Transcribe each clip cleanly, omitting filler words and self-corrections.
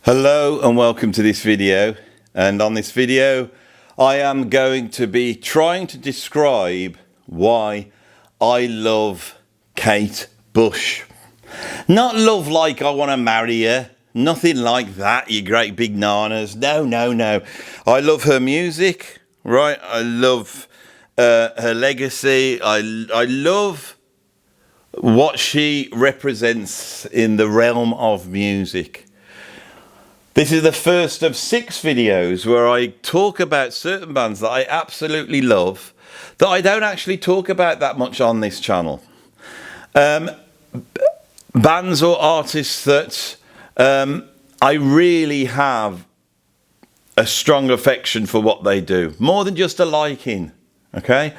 Hello and welcome to this video, and on this video I am going to be trying to describe why I love Kate Bush. Not love like I want to marry her, nothing like that, you great big nanas. No. I love her music, right? I love her legacy. I love what she represents in the realm of music. This is the first of 6 videos where I talk about certain bands that I absolutely love that I don't actually talk about that much on this channel. Bands or artists that I really have a strong affection for what they do, more than just a liking, okay?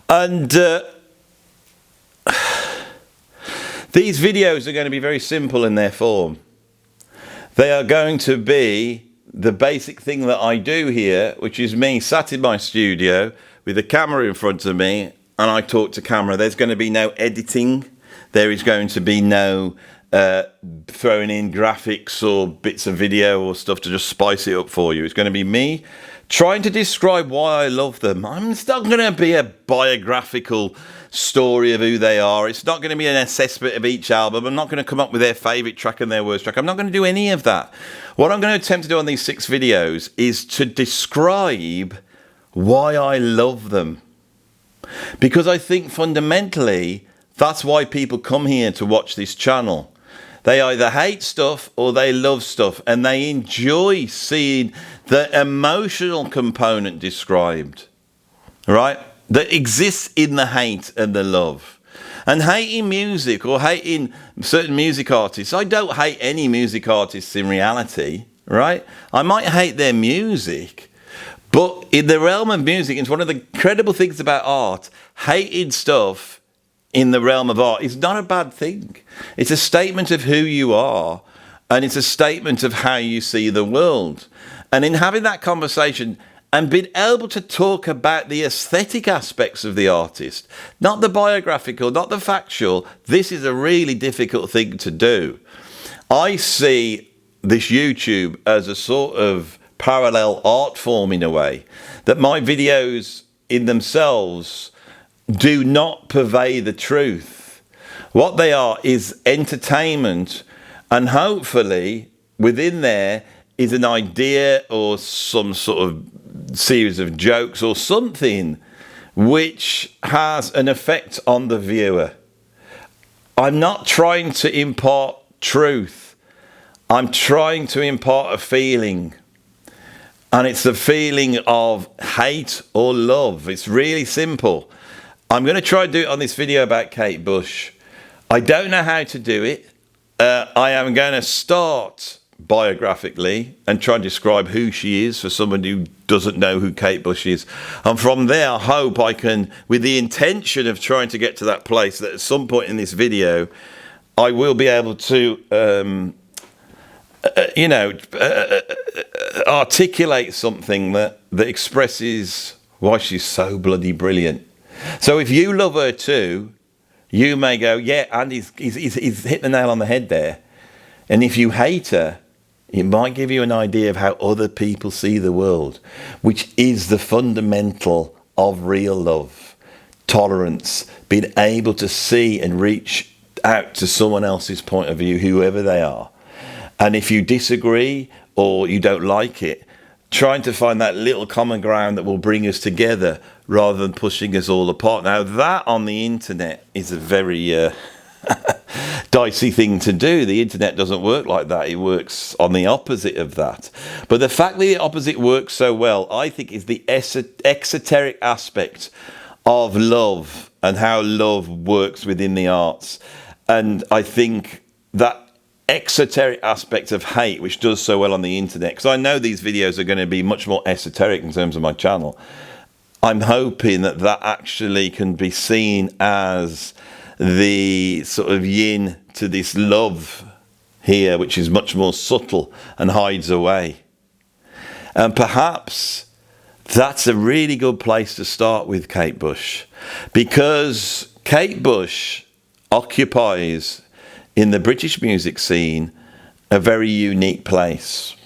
And these videos are going to be very simple in their form. They are going to be the basic thing that I do here, which is me sat in my studio with a camera in front of me and I talk to camera. There's going to be no editing. There is going to be no throwing in graphics or bits of video or stuff to just spice it up for you. It's going to be me trying to describe why I love them. It's not going to be a biographical story of who they are. It's not going to be an assessment of each album. I'm not going to come up with their favourite track and their worst track. I'm not going to do any of that. What I'm going to attempt to do on these 6 videos is to describe why I love them. Because I think fundamentally that's why people come here to watch this channel. They either hate stuff or they love stuff, and they enjoy seeing the emotional component described, right? That exists in the hate and the love. And hating music or hating certain music artists, I don't hate any music artists in reality, right? I might hate their music, but in the realm of music, it's one of the incredible things about art, hating stuff in the realm of art is not a bad thing. It's a statement of who you are, and it's a statement of how you see the world. And in having that conversation and being able to talk about the aesthetic aspects of the artist, not the biographical, not the factual, this is a really difficult thing to do. I see this YouTube as a sort of parallel art form in a way, that my videos in themselves do not purvey the truth. What they are is entertainment, and hopefully within there is an idea or some sort of series of jokes or something which has an effect on the viewer. I'm not trying to impart truth. I'm trying to impart a feeling. And it's the feeling of hate or love. It's really simple. I'm going to try and do it on this video about Kate Bush. I don't know how to do it. I am going to start biographically and try and describe who she is for someone who doesn't know who Kate Bush is. And from there, I hope I can, with the intention of trying to get to that place, that at some point in this video, I will be able to, articulate something that expresses why she's so bloody brilliant. So if you love her too, you may go, yeah, and he's hit the nail on the head there. And if you hate her, it might give you an idea of how other people see the world, which is the fundamental of real love. Tolerance, being able to see and reach out to someone else's point of view, whoever they are. And if you disagree or you don't like it, trying to find that little common ground that will bring us together rather than pushing us all apart. Now, that on the internet is a very dicey thing to do. The internet doesn't work like that. It works on the opposite of that. But the fact that the opposite works so well, I think, is the exoteric aspect of love and how love works within the arts. And I think that exoteric aspect of hate, which does so well on the internet, because I know these videos are going to be much more esoteric in terms of my channel, I'm hoping that that actually can be seen as the sort of yin to this love here, which is much more subtle and hides away. And perhaps that's a really good place to start with Kate Bush, because Kate Bush occupies in the British music scene a very unique place.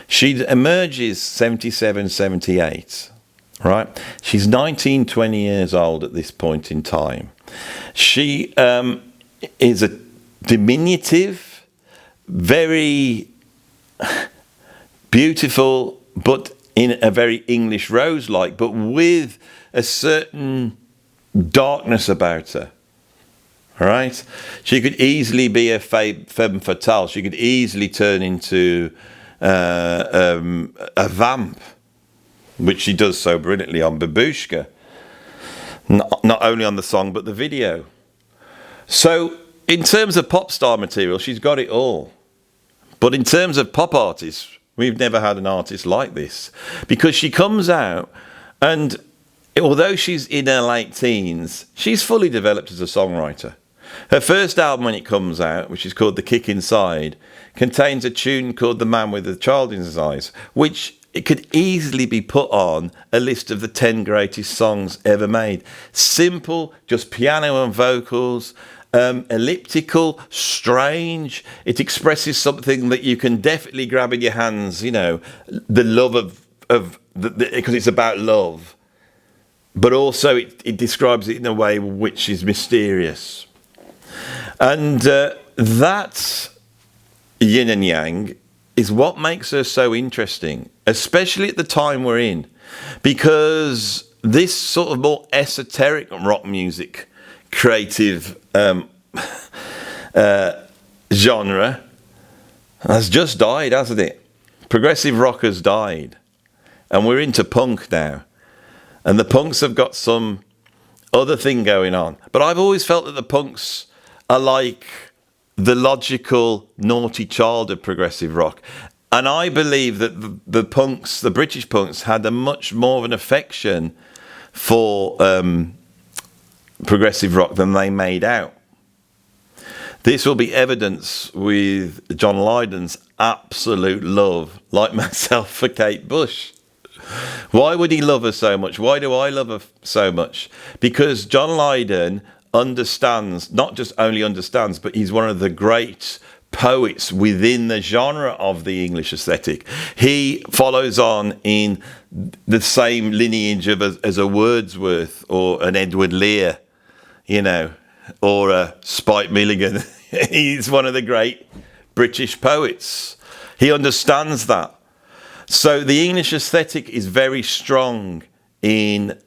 She emerges 77, 78, right? She's 19, 20 years old at this point in time. She is a diminutive, very beautiful, but in a very English rose-like, but with a certain darkness about her. All right? She could easily be a femme fatale. She could easily turn into a vamp, which she does so brilliantly on Babushka. Not only on the song, but the video. So, in terms of pop star material, she's got it all. But in terms of pop artists, we've never had an artist like this. Because she comes out, and although she's in her late teens, she's fully developed as a songwriter. Her first album, when it comes out, which is called The Kick Inside, contains a tune called The Man with the Child in His Eyes, which it could easily be put on a list of the 10 greatest songs ever made. Simple, just piano and vocals, elliptical, strange. It expresses something that you can definitely grab in your hands, you know, the love of because it's about love. But also it describes it in a way which is mysterious. And that yin and yang is what makes her so interesting, especially at the time we're in, because this sort of more esoteric rock music creative genre has just died, hasn't it? Progressive rock has died, and we're into punk now, and the punks have got some other thing going on. But I've always felt that the punks are like the logical naughty child of progressive rock. And I believe that the punks, the British punks, had a much more of an affection for progressive rock than they made out. This will be evidence with John Lydon's absolute love, like myself, for Kate Bush. Why would he love her so much? Why do I love her so much? Because John Lydon understands, not just only understands, but he's one of the great poets within the genre of the English aesthetic. He follows on in the same lineage of as a Wordsworth or an Edward Lear, you know, or a Spike Milligan. He's one of the great British poets. He understands that. So the English aesthetic is very strong in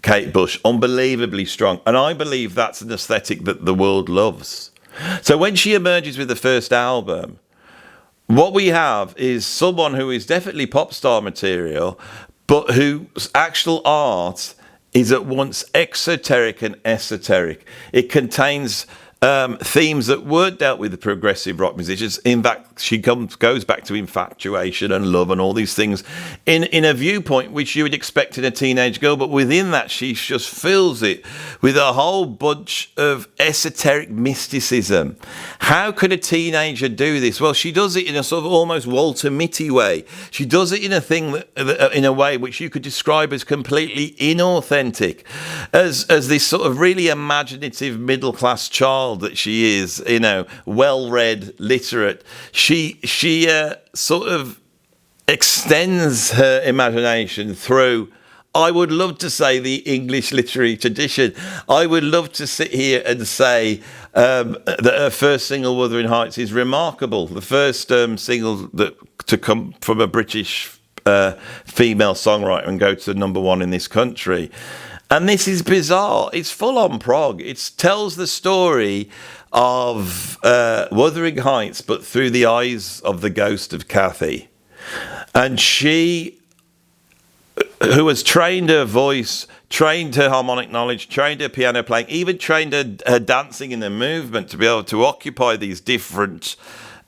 Kate Bush, unbelievably strong. And I believe that's an aesthetic that the world loves. So when she emerges with the first album, what we have is someone who is definitely pop star material, but whose actual art is at once exoteric and esoteric. It contains themes that weren't dealt with the progressive rock musicians. In fact, she goes back to infatuation and love and all these things in a viewpoint which you would expect in a teenage girl, but within that she just fills it with a whole bunch of esoteric mysticism. How could a teenager do this? Well, she does it in a sort of almost Walter Mitty way. She does it in a thing that, in a way which you could describe as completely inauthentic, as this sort of really imaginative middle-class child that she is, you know, well-read, literate. She sort of extends her imagination through, I would love to say, the English literary tradition. I would love to sit here and say that her first single, Wuthering Heights, is remarkable. The first single to come from a British female songwriter and go to number one in this country. And this is bizarre. It's full-on prog. It tells the story of Wuthering Heights, but through the eyes of the ghost of Cathy. And she, who has trained her voice, trained her harmonic knowledge, trained her piano playing, even trained her dancing in the movement to be able to occupy these different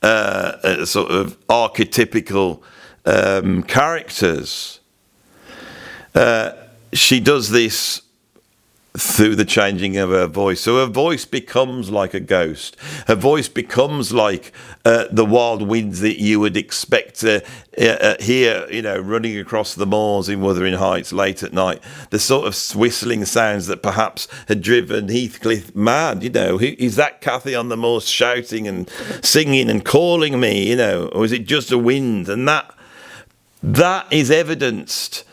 sort of archetypical characters. She does this through the changing of her voice. So her voice becomes like a ghost. Her voice becomes like the wild winds that you would expect to hear, running across the moors in Wuthering Heights late at night. The sort of whistling sounds that perhaps had driven Heathcliff mad. Is that Cathy on the moor shouting and singing and calling me? Or is it just a wind? And that is evidenced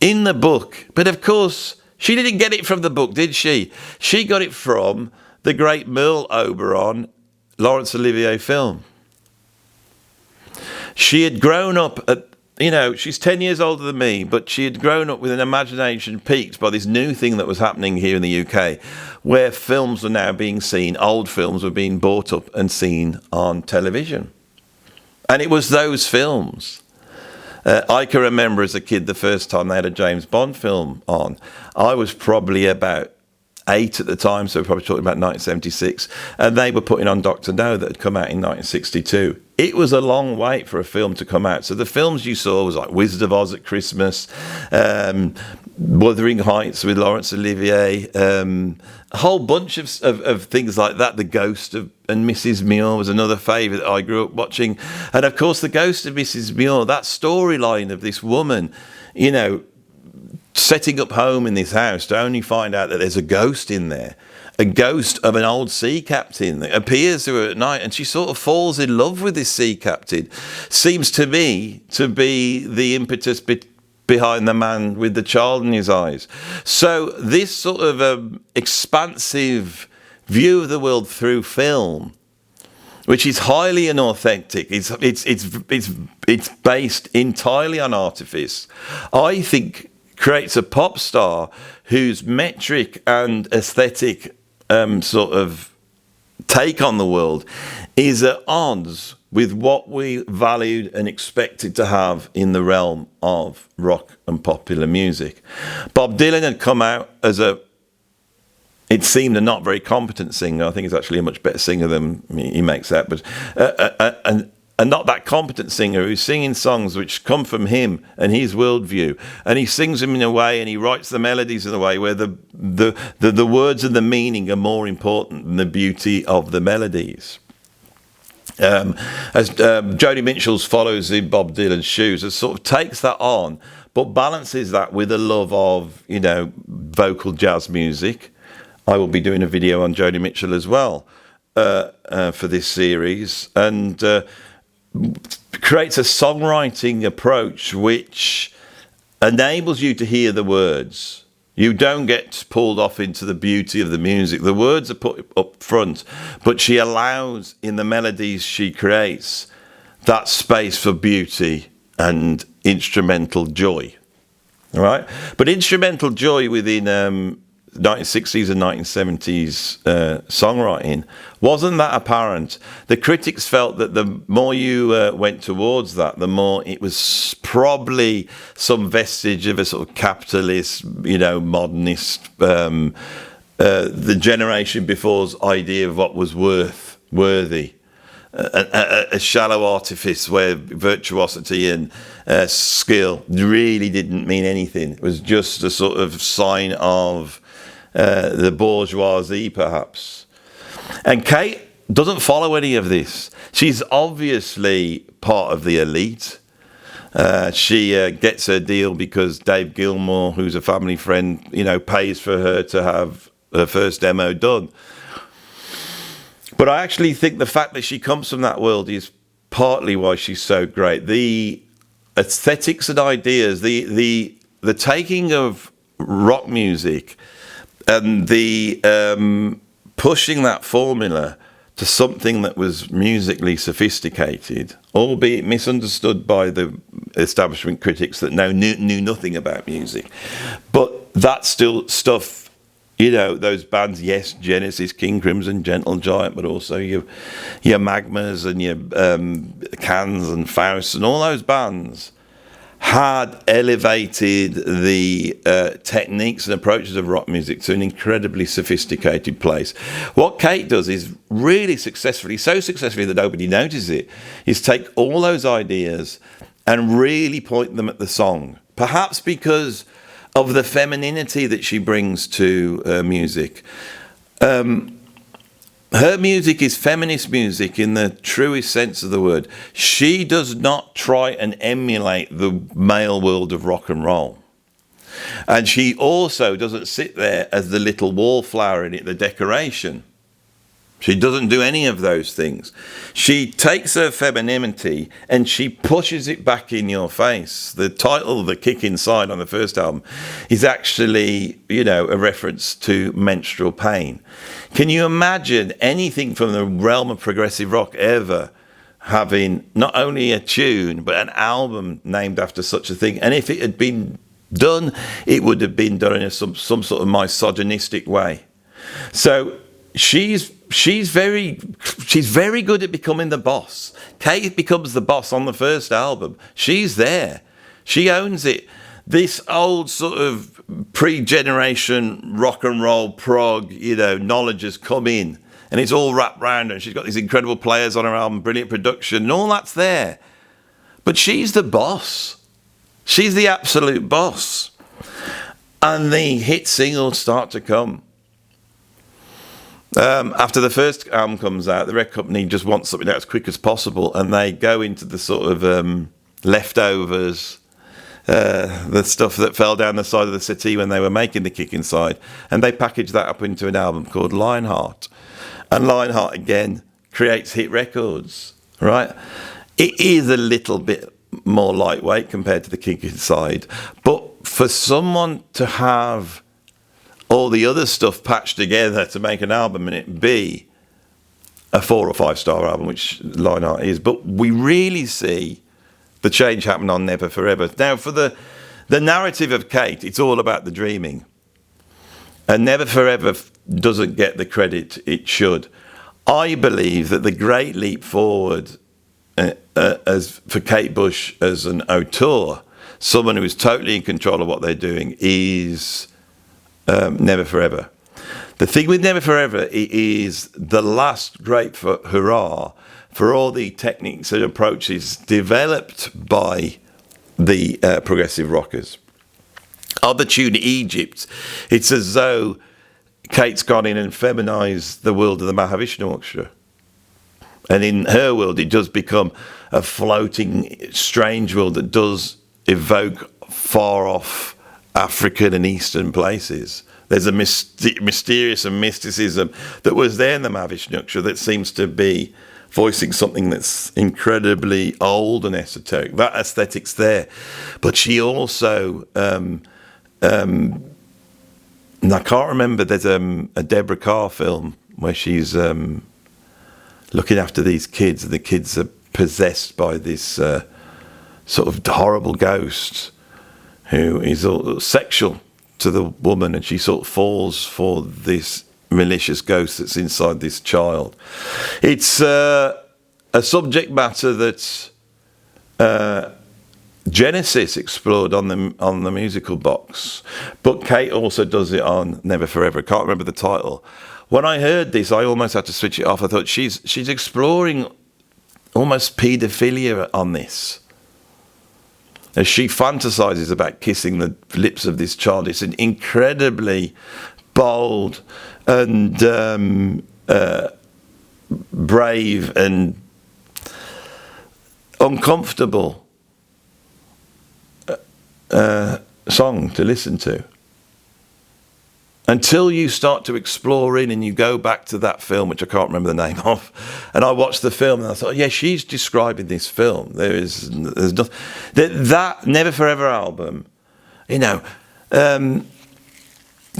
in the book. But of course, she didn't get it from the book, did she? She got it from the great Merle Oberon, Laurence Olivier film. She had grown up she's 10 years older than me, but she had grown up with an imagination piqued by this new thing that was happening here in the UK, where films were now being seen, old films were being bought up and seen on television. And it was those films. I can remember as a kid the first time they had a James Bond film on. I was probably about 8 at the time, so we're probably talking about 1976, and they were putting on Dr. No that had come out in 1962. It was a long wait for a film to come out. So the films you saw was like Wizard of Oz at Christmas, Wuthering Heights with Laurence Olivier, a whole bunch of things like that. The Ghost of and Mrs. Muir was another favourite that I grew up watching. And of course, The Ghost of Mrs. Muir, that storyline of this woman, setting up home in this house to only find out that there's a ghost in there, a ghost of an old sea captain that appears to her at night, and she sort of falls in love with this sea captain. Seems to me to be the impetus behind The Man with the Child in His Eyes. So this sort of expansive view of the world through film, which is highly inauthentic, it's based entirely on artifice, I think creates a pop star whose metric and aesthetic sort of take on the world is at odds with what we valued and expected to have in the realm of rock and popular music. Bob Dylan had come out as it seemed a not very competent singer. I think he's actually a much better singer than he makes out, but and not that competent singer who's singing songs which come from him and his worldview, and he sings them in a way and he writes the melodies in a way where the words and the meaning are more important than the beauty of the melodies. As Joni Mitchell's follows in Bob Dylan's shoes, it sort of takes that on, but balances that with a love of vocal jazz music. I will be doing a video on Joni Mitchell as well for this series, and creates a songwriting approach which enables you to hear the words. You don't get pulled off into the beauty of the music. The words are put up front, but she allows in the melodies she creates that space for beauty and instrumental joy. All right? But instrumental joy within 1960s and 1970s songwriting wasn't that apparent. The critics felt that the more you went towards that, the more it was probably some vestige of a sort of capitalist, modernist, the generation before's idea of what was worthy. A shallow artifice where virtuosity and skill really didn't mean anything. It was just a sort of sign of the bourgeoisie, perhaps. And Kate doesn't follow any of this. She's obviously part of the elite. She gets her deal because Dave Gilmour, who's a family friend, pays for her to have her first demo done. But I actually think the fact that she comes from that world is partly why she's so great. The aesthetics and ideas, the taking of rock music and the pushing that formula to something that was musically sophisticated, albeit misunderstood by the establishment critics that knew nothing about music. But that's still stuff, those bands, yes, Genesis, King Crimson, Gentle Giant, but also your Magmas and your Cans and Faust and all those bands had elevated the techniques and approaches of rock music to an incredibly sophisticated place. What Kate does is really successfully, so successfully that nobody notices it, is take all those ideas and really point them at the song. Perhaps because of the femininity that she brings to music. Her music is feminist music in the truest sense of the word. She does not try and emulate the male world of rock and roll. And she also doesn't sit there as the little wallflower in it, the decoration. She doesn't do any of those things. She takes her femininity and she pushes it back in your face. The title, The Kick Inside, on the first album, is actually, a reference to menstrual pain. Can you imagine anything from the realm of progressive rock ever having not only a tune, but an album named after such a thing? And if it had been done, it would have been done in some sort of misogynistic way. So she's very good at becoming the boss. Kate becomes the boss on the first album. She's there. She owns it. This old sort of pre-generation rock and roll prog, knowledge has come in, and it's all wrapped round her. And she's got these incredible players on her album, brilliant production, and all that's there. But she's the boss. She's the absolute boss. And the hit singles start to come. After the first album comes out, the record company just wants something out as quick as possible, and they go into the sort of leftovers, the stuff that fell down the side of the city when they were making The Kick Inside, and they package that up into an album called Lionheart. And Lionheart, again, creates hit records, right? It is a little bit more lightweight compared to The Kick Inside, but for someone to have all the other stuff patched together to make an album and it be a 4 or 5 star album, which Lionheart is, but we really see the change happen on Never Forever. Now, for the narrative of Kate, it's all about the dreaming, and Never Forever doesn't get the credit it should. I believe that the great leap forward as for Kate Bush as an auteur, someone who is totally in control of what they're doing, is Never Forever. The thing with Never Forever, it is the last great hurrah for all the techniques and approaches developed by the progressive rockers. On the tune Egypt, it's as though Kate's gone in and feminised the world of the Mahavishnu Orchestra. And in her world, it does become a floating, strange world that does evoke far off African and Eastern places. There's a mysterious and mysticism that was there in the Mahavishnu Orchestra that seems to be voicing something that's incredibly old and esoteric. That aesthetic's there. But she also, and I can't remember, there's a Deborah Carr film where she's looking after these kids, and the kids are possessed by this sort of horrible ghost who is all sexual to the woman, and she sort of falls for this malicious ghost that's inside this child. It's a subject matter that Genesis explored on the musical box, but Kate also does it on Never Forever. I can't remember the title. When I heard this, I almost had to switch it off. I thought she's exploring almost paedophilia on this, as she fantasizes about kissing the lips of this child. It's an incredibly bold and brave and uncomfortable song to listen to, until you start to explore in and you go back to that film, which I can't remember the name of, and I watched the film and I thought, yeah, she's describing this film. There's nothing. That Never Forever album,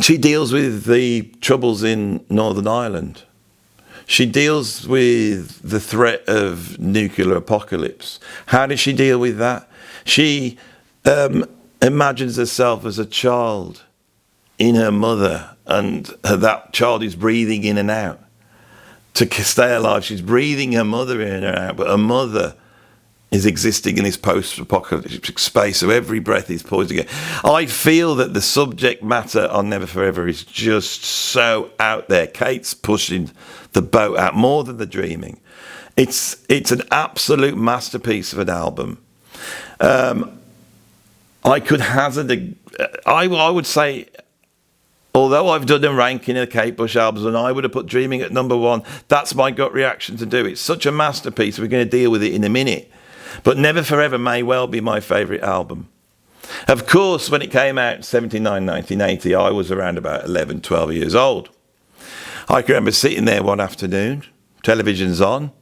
she deals with the troubles in Northern Ireland. She deals with the threat of nuclear apocalypse. How does she deal with that? She imagines herself as a child in her mother, and that child is breathing in and out. To stay alive, she's breathing her mother in and out, but her mother is existing in this post-apocalyptic space, so every breath is poison again. I feel that the subject matter on Never Forever is just so out there. Kate's pushing the boat out more than the dreaming. It's an absolute masterpiece of an album. I could hazard I would say, although I've done a ranking of the Kate Bush albums and I would have put Dreaming at number 1, that's my gut reaction to do. It's such a masterpiece. We're going to deal with it in a minute. But Never Forever may well be my favourite album. Of course, when it came out, 79, 1980, I was around about 11, 12 years old. I can remember sitting there one afternoon, television's on.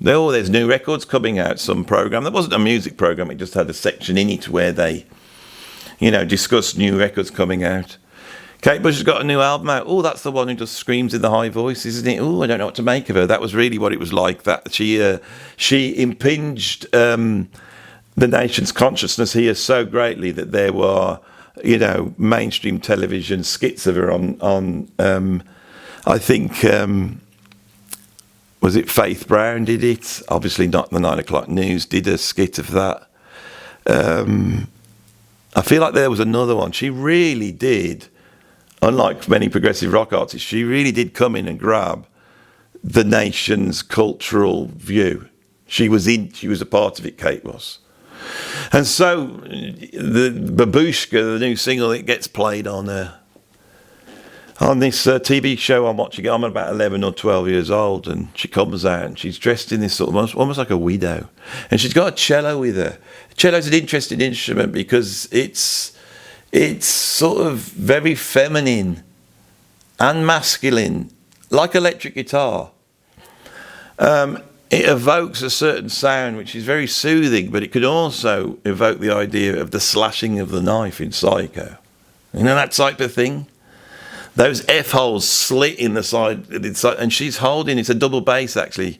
Oh, there's new records coming out, some programme. There wasn't a music programme, it just had a section in it where they, discussed new records coming out. Kate Bush has got a new album out. Oh, that's the one who just screams in the high voice, isn't it? Oh, I don't know what to make of her. That was really what it was like. That she impinged the nation's consciousness here so greatly that there were, mainstream television skits of her on I think, was it Faith Brown did it? Obviously not the 9 o'clock news did a skit of that. I feel like there was another one. She really did. Unlike many progressive rock artists, she really did come in and grab the nation's cultural view. She was a part of it, Kate was. And so the Babushka, the new single that gets played on this TV show I'm watching, I'm about 11 or 12 years old, and she comes out and she's dressed in this sort of almost like a widow. And she's got a cello with her. Cello's an interesting instrument because it's sort of very feminine and masculine, like electric guitar. It evokes a certain sound which is very soothing, but it could also evoke the idea of the slashing of the knife in Psycho. That type of thing. Those F-holes slit in the side, and she's holding, it's a double bass actually,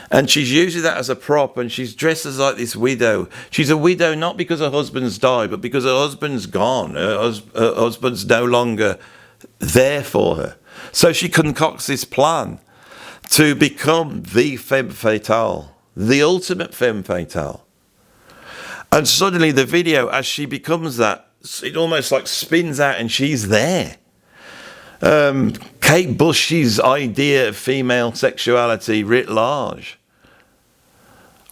and she's using that as a prop, and she's dressed as like this widow. She's a widow not because her husband's died, but because her husband's gone. Her husband's no longer there for her. So she concocts this plan to become the femme fatale, the ultimate femme fatale. And suddenly the video, as she becomes that, it almost like spins out and she's there. Kate Bush's idea of female sexuality writ large.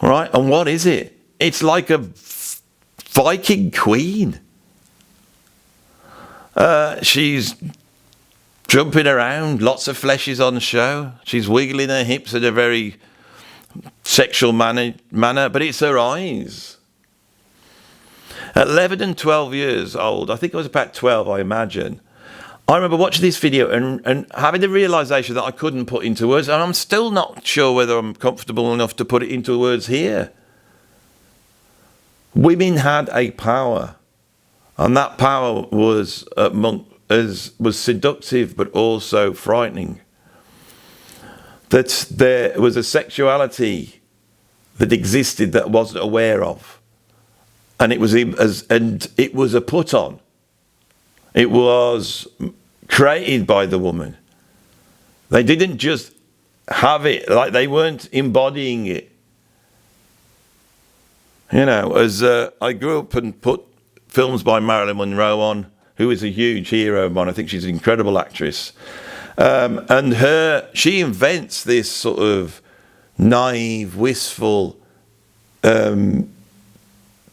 Right? And what is it? It's like a Viking queen. She's jumping around, lots of flesh is on show. She's wiggling her hips in a very sexual manner, but it's her eyes. At 11 and 12 years old, I think I was about 12, I imagine, I remember watching this video and having the realisation that I couldn't put into words, and I'm still not sure whether I'm comfortable enough to put it into words here. Women had a power, and that power was seductive but also frightening. That there was a sexuality that existed that I wasn't aware of, and it was a put on. It was created by the woman. They didn't just have it, like they weren't embodying it. As I grew up and put films by Marilyn Monroe on, who is a huge hero of mine. I think she's an incredible actress. And she invents this sort of naive, wistful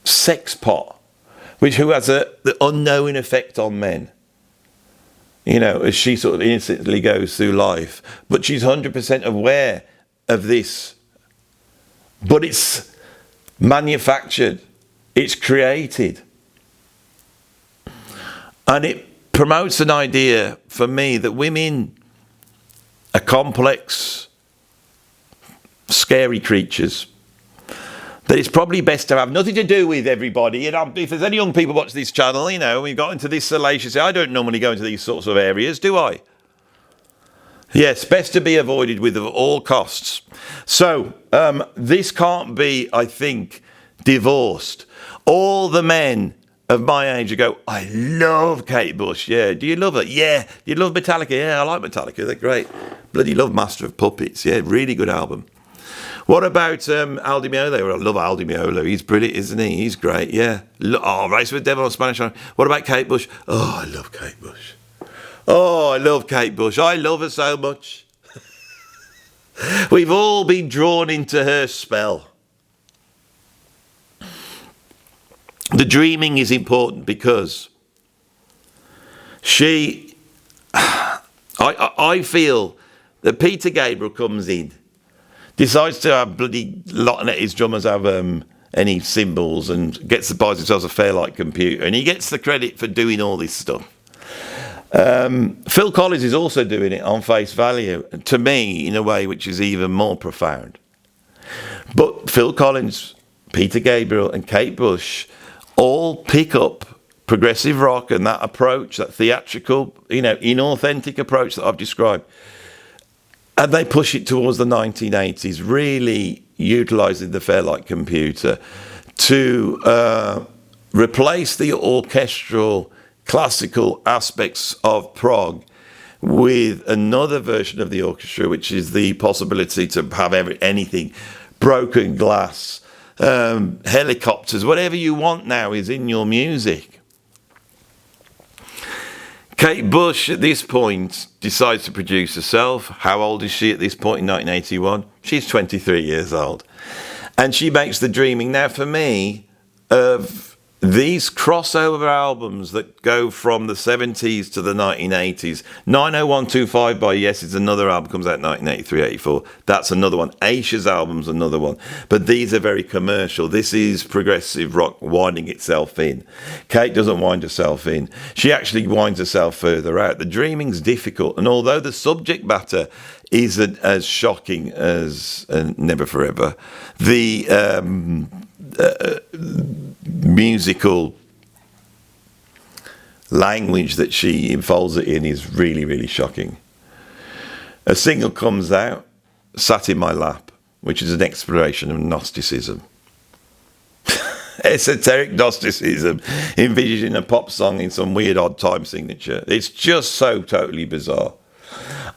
sex pot, who has the unknowing effect on men, as she sort of innocently goes through life. But she's 100% aware of this. But it's manufactured. It's created. And it promotes an idea for me that women are complex, scary creatures. That it's probably best to have nothing to do with everybody. If there's any young people watch this channel, we've got into this salacious. I don't normally go into these sorts of areas, do I? Yes, best to be avoided with at all costs. So this can't be, I think, divorced. All the men of my age who go, I love Kate Bush. Yeah, do you love her? Yeah. Do you love Metallica? Yeah, I like Metallica. They're great. Bloody love Master of Puppets. Yeah, really good album. What about Aldi Meola? Well, I love Aldi Meola. He's brilliant, isn't he? He's great, yeah. Race with the Devil on Spanish. What about Kate Bush? Oh, I love Kate Bush. Oh, I love Kate Bush. I love her so much. We've all been drawn into her spell. The dreaming is important because I feel that Peter Gabriel comes in, decides to have bloody lot let his drummers have any cymbals, and buys himself a Fairlight computer, and he gets the credit for doing all this stuff. Phil Collins is also doing it on face value, to me, in a way which is even more profound. But Phil Collins, Peter Gabriel and Kate Bush all pick up progressive rock and that approach, that theatrical, inauthentic approach that I've described, and they push it towards the 1980s, really utilising the Fairlight computer to replace the orchestral, classical aspects of prog with another version of the orchestra, which is the possibility to have anything, broken glass, helicopters, whatever you want now is in your music. Kate Bush at this point decides to produce herself. How old is she at this point in 1981? She's 23 years old. And she makes the dreaming. Now for me, of these crossover albums that go from the 70s to the 1980s, 90125 by Yes is another album, comes out 1983-84. That's another one. Aisha's album's another one. But these are very commercial. This is progressive rock winding itself in. Kate doesn't wind herself in. She actually winds herself further out. The dreaming's difficult. And although the subject matter isn't as shocking as Never Forever, the musical language that she unfolds it in is really, really shocking. A single comes out, Sat in My Lap, which is an exploration of Gnosticism. Esoteric Gnosticism, envisioning a pop song in some weird odd time signature. It's just so totally bizarre.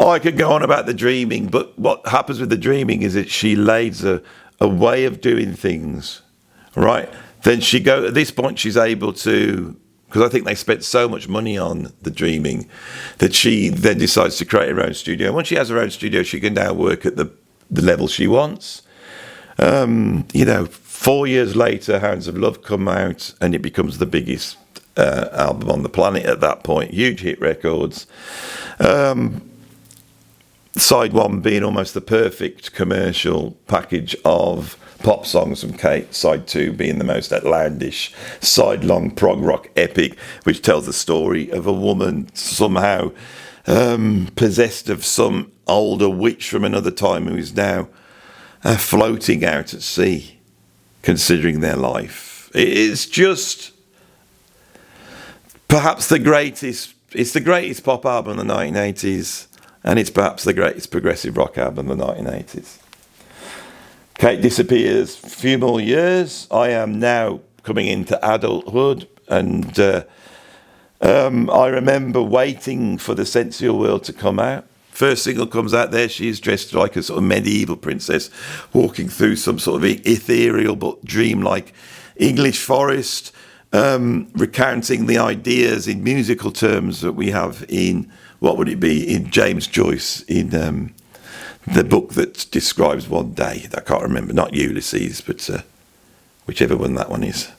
I could go on about the dreaming, but what happens with the dreaming is that she lays a way of doing things, right? Then at this point she's able to, because I think they spent so much money on the dreaming, that she then decides to create her own studio. And once she has her own studio, she can now work at the level she wants. 4 years later, Hounds of Love come out, and it becomes the biggest album on the planet at that point. Huge hit records. Side one being almost the perfect commercial package of pop songs from Kate. Side two being the most outlandish, sidelong prog rock epic, which tells the story of a woman somehow possessed of some older witch from another time who is now floating out at sea, considering their life. It is just perhaps the greatest. It's the greatest pop album of the 1980s, and it's perhaps the greatest progressive rock album of the 1980s. Kate disappears a few more years. I am now coming into adulthood, and I remember waiting for The Sensual World to come out. First single comes out, there she is dressed like a sort of medieval princess, walking through some sort of ethereal but dreamlike English forest, recounting the ideas in musical terms that we have in, what would it be, in James Joyce, in the book that describes one day. I can't remember, not Ulysses, but whichever one that one is.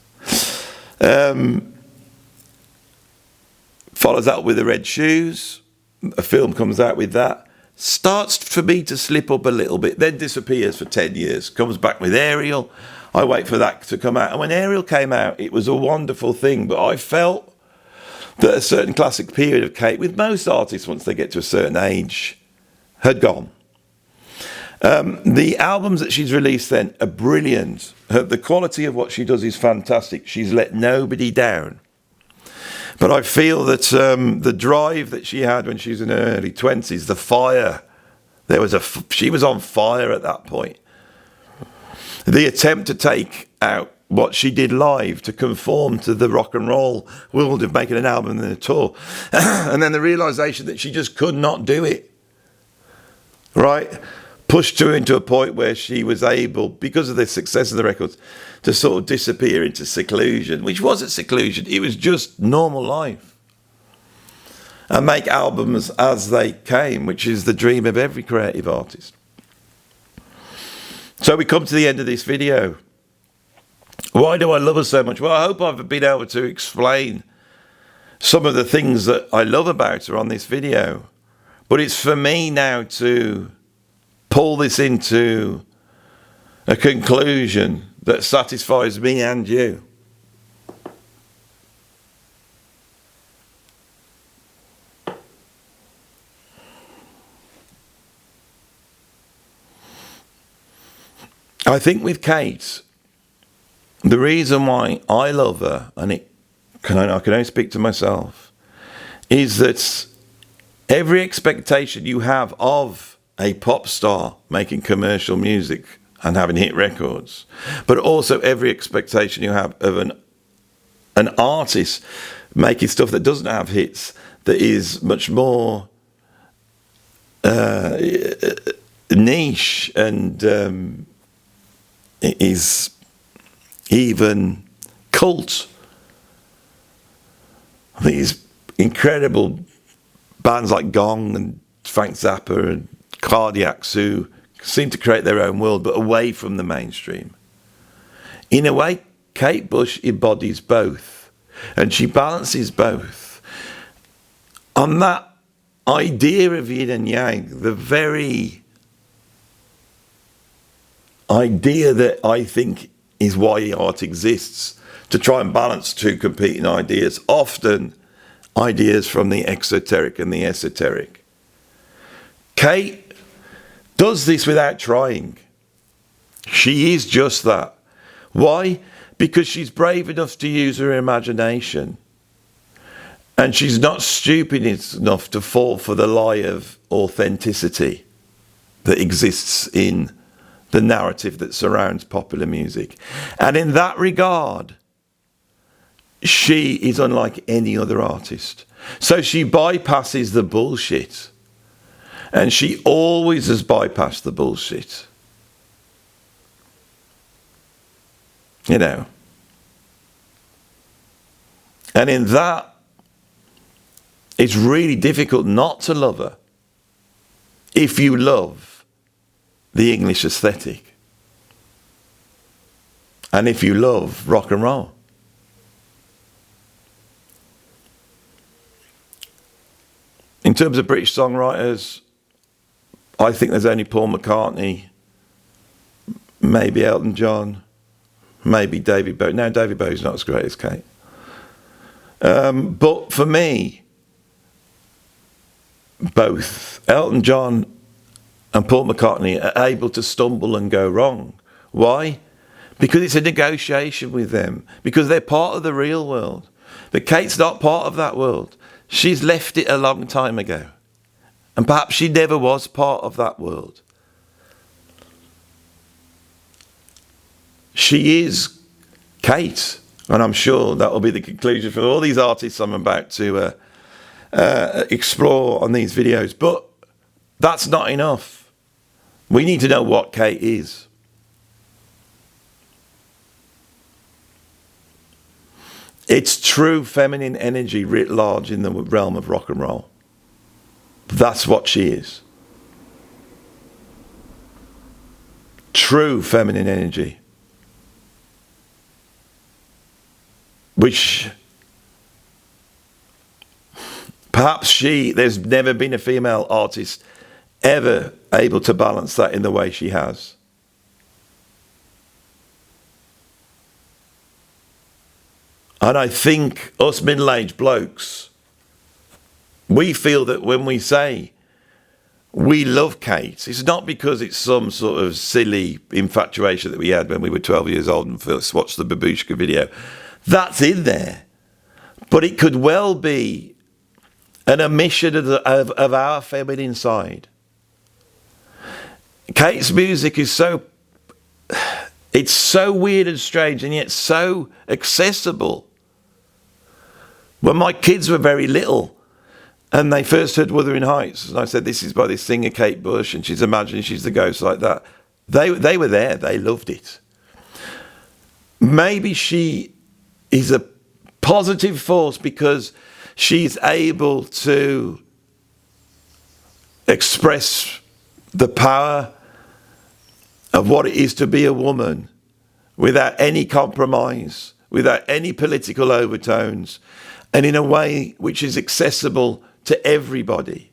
Follows that with The Red Shoes. A film comes out with that. Starts for me to slip up a little bit, then disappears for 10 years. Comes back with Ariel. I wait for that to come out. And when Ariel came out, it was a wonderful thing, but I felt that a certain classic period of Kate, with most artists once they get to a certain age, had gone. The albums that she's released then are brilliant. The quality of what she does is fantastic. She's let nobody down. But I feel that the drive that she had when she was in her early 20s, the fire, she was on fire at that point. The attempt to take out what she did live to conform to the rock and roll world of making an album and a tour. And then the realisation that she just could not do it, right? Pushed her into a point where she was able, because of the success of the records, to sort of disappear into seclusion, which wasn't seclusion, it was just normal life. And make albums as they came, which is the dream of every creative artist. So we come to the end of this video. Why do I love her so much? Well, I hope I've been able to explain some of the things that I love about her on this video. But it's for me now to pull this into a conclusion that satisfies me and you. I think with Kate, the reason why I love her, and I can only speak to myself, is that every expectation you have of a pop star making commercial music and having hit records, but also every expectation you have of an artist making stuff that doesn't have hits, that is much more niche and is even cult. These incredible bands like Gong and Frank Zappa and Cardiacs who seem to create their own world but away from the mainstream. In a way, Kate Bush embodies both, and she balances both. On that idea of yin and yang, the very idea that I think is why art exists, to try and balance two competing ideas, often ideas from the exoteric and the esoteric. Kate does this without trying. She is just that. Why? Because she's brave enough to use her imagination. And she's not stupid enough to fall for the lie of authenticity that exists in the narrative that surrounds popular music. And in that regard, she is unlike any other artist. So she bypasses the bullshit. And she always has bypassed the bullshit. You know. And in that, it's really difficult not to love her if you love the English aesthetic and if you love rock and roll. In terms of British songwriters, I think there's only Paul McCartney, maybe Elton John, maybe David Bowie. Now, David Bowie's not as great as Kate. But for me, both Elton John and Paul McCartney are able to stumble and go wrong. Why? Because it's a negotiation with them. Because they're part of the real world. But Kate's not part of that world. She's left it a long time ago. And perhaps she never was part of that world. She is Kate. And I'm sure that will be the conclusion for all these artists I'm about to explore on these videos. But that's not enough. We need to know what Kate is. It's true feminine energy writ large in the realm of rock and roll. That's what she is. True feminine energy. Which perhaps there's never been a female artist ever able to balance that in the way she has. And I think us middle-aged blokes, we feel that when we say we love Kate, it's not because it's some sort of silly infatuation that we had when we were 12 years old and first watched the Babushka video. That's in there. But it could well be an omission of our feminine side. Kate's music is it's so weird and strange and yet so accessible. When my kids were very little and they first heard Wuthering Heights, and I said, this is by this singer Kate Bush and she's imagining she's the ghost like that, they were there, they loved it. Maybe she is a positive force because she's able to express the power of what it is to be a woman without any compromise, without any political overtones, and in a way which is accessible to everybody.